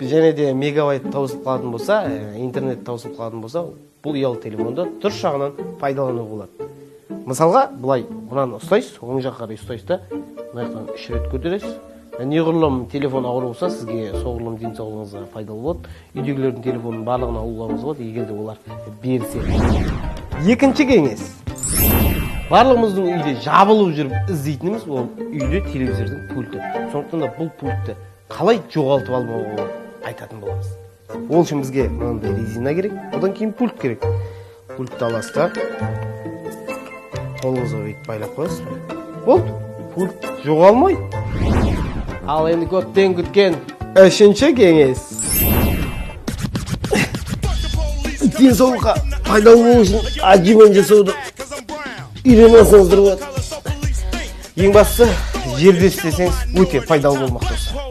және де мегабайт таусылып қалатын болса, интернет таусылып қалатын болса, бұл ұялы телефонды дұрыс жағынан пайдалануға болады. Мысалға, былай мынаны ұстайсыз, оң жаққа қарай ұстайсыз да, мына жақтан 3 рет көтересіз. Неғұрлым телефон ауыр болса, сізге соғұрлым денсаулығыңызға пайдалы болады. Үйдегілердің телефонын барлығын алуларыңыз болады, егер де олар берсе. Екінші кеңес. Барлығымыздың үйде жабылып жүріп іздейтініміз ол үйде телевизордың пульті. Сондықтан да бұл пультті қалай жоғалтып алмауға болады айтатын боламыз. Ол үшін бізге мынандай резина керек, одан кейін пульт керек. Пультті аласыз да, қолыңызға бүйтіп байлап қоясыз. Болды, пульт жоғалмайды. Ал енді көптен күткен үшінші кеңес. Денсаулыққа пайдалы болу үшін отжимын жасауды үйренесіңіздер болады. Ең бастысы жерде істесеңіз өте пайдалы болмақ достар.